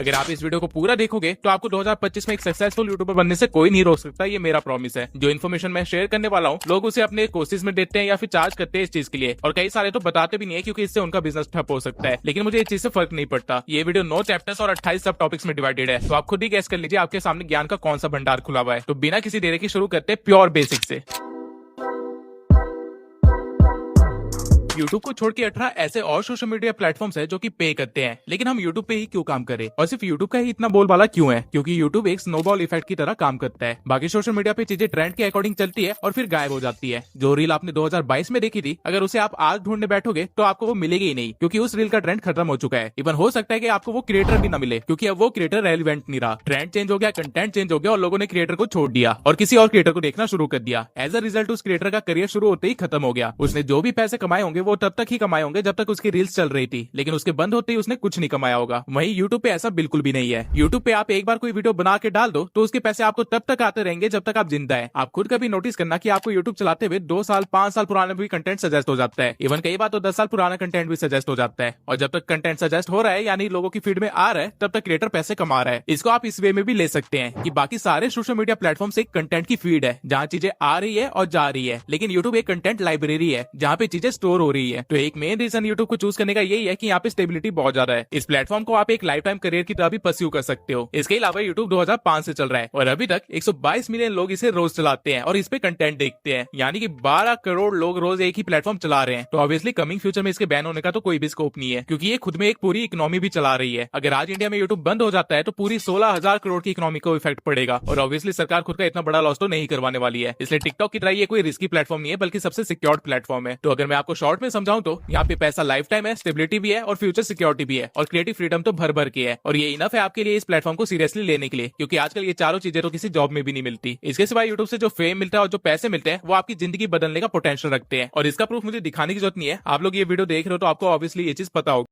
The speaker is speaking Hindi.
अगर आप इस वीडियो को पूरा देखोगे तो आपको 2025 में एक सक्सेसफुल यूट्यूबर बनने से कोई नहीं रोक सकता, ये मेरा प्रॉमिस है। जो इन्फॉर्मेशन मैं शेयर करने वाला हूँ लोग उसे अपने कोर्सेज में देते हैं या फिर चार्ज करते हैं इस चीज के लिए, और कई सारे तो बताते भी नहीं है क्योंकि इससे उनका बिजनेस ठप हो सकता है। लेकिन मुझे इस चीज से फर्क नहीं पड़ता। ये वीडियो 9 चैप्टर्स और 28 सब टॉपिक्स में डिवाइडेड है, तो आप खुद ही गैस कर लीजिए आपके सामने ज्ञान का कौन सा भंडार खुला हुआ है। तो बिना किसी देरी के शुरू करते हैं प्योर बेसिक से। YouTube को छोड़ के 18 ऐसे और सोशल मीडिया प्लेटफॉर्म्स है जो कि पे करते हैं, लेकिन हम YouTube पे ही क्यों काम करें और सिर्फ YouTube का ही इतना बोलबाला क्यों है? क्योंकि YouTube एक स्नोबॉल इफेक्ट की तरह काम करता है। बाकी सोशल मीडिया पे चीजें ट्रेंड के अकॉर्डिंग चलती है और फिर गायब हो जाती है। जो रील आपने 2022 में देखी थी, अगर उसे आप आज ढूंढने बैठोगे तो आपको वो मिलेगी ही नहीं, क्योंकि उस रील का ट्रेंड खत्म हो चुका है। इवन हो सकता है कि आपको वो क्रिएटर भी ना मिले, क्योंकि अब वो क्रिएटर रेलिवेंट नहीं रहा। ट्रेंड चेंज हो गया, कंटेंट चेंज हो गया और लोगों ने क्रिएटर को छोड़ दिया और किसी और क्रिएटर को देखना शुरू कर दिया। एज अ रिजल्ट उस क्रिएटर का करियर शुरू होते ही खत्म हो गया। उसने जो भी पैसे कमाए होंगे वो तब तक ही कमाए होंगे जब तक उसकी रील्स चल रही थी, लेकिन उसके बंद होते ही उसने कुछ नहीं कमाया होगा। वहीं YouTube पे ऐसा बिल्कुल भी नहीं है। YouTube पे आप एक बार कोई वीडियो बना के डाल दो तो उसके पैसे आपको तब तक आते रहेंगे जब तक आप जिंदा है। आप खुद कभी नोटिस करना कि आपको YouTube चलाते हुए 2 साल 5 साल पुराना भी कंटेंट सजेस्ट हो जाता है। इवन कई बार तो 10 साल पुराना कंटेंट भी सजेस्ट हो जाता है, और जब तक कंटेंट सजेस्ट हो रहा है यानी लोगों की फीड में आ रहा है तब तक क्रिएटर पैसे कमा रहा है। इसको आप इस वे में भी ले सकते हैं कि बाकी सारे सोशल मीडिया प्लेटफॉर्म एक कंटेंट की फीड है जहाँ चीजें आ रही है और जा रही है, लेकिन YouTube एक कंटेंट लाइब्रेरी है जहाँ पे चीजें स्टोर हो रही है। तो एक मेन रीजन YouTube को चूज करने का यही है कि यहाँ पे स्टेबिलिटी बहुत ज्यादा है। इस प्लेटफॉर्म को आप एक लाइफ टाइम करियर की तरह भी परस्यू कर सकते हो। इसके अलावा YouTube 2005 से चल रहा है और अभी तक 122 मिलियन लोग इसे रोज चलाते हैं और इस पे कंटेंट देखते हैं, यानी कि 12 करोड़ लोग रोज एक ही प्लेटफॉर्म चला रहे हैं। तो ऑब्वियसली कमिंग फ्यूचर में इसके बैन होने का तो कोई भी स्कोप नहीं है, क्योंकि ये खुद में एक पूरी इकोनॉमी भी चला रही है। अगर आज इंडिया में यूट्यूब बंद हो जाता है तो पूरी 16,000 करोड़ की इकोनॉमी को इफेक्ट पड़ेगा, और ऑब्वियसली सरकार खुद का इतना बड़ा लॉस तो नहीं करवाने वाली है। इसलिए टिकटॉक की तरह ये कोई रिस्की प्लेटफॉर्म नहीं है, बल्कि सबसे सिक्योर्ड प्लेटफॉर्म है। तो अगर मैं आपको शॉर्ट में समझाऊं तो यहाँ पे पैसा लाइफ टाइम है, स्टेबिलिटी भी है और फ्यूचर सिक्योरिटी भी है, और क्रिएटिव फ्रीडम तो भर भर की है। और ये इनफ है आपके लिए इस प्लेटफॉर्म को सीरियसली लेने के लिए, क्योंकि आजकल ये चारों चीजें तो किसी जॉब में भी नहीं मिलती। इसके सिवाय यूट्यूब से जो फेम मिलता है और जो पैसे मिलते हैं वो आपकी जिंदगी बदलने का पोटेंशियल रखते हैं, और इसका प्रूफ मुझे दिखाने की जरूरत नहीं है। आप लोग ये वीडियो देख रहे हो तो आपको ऑब्वियसली ये चीज पता होगी।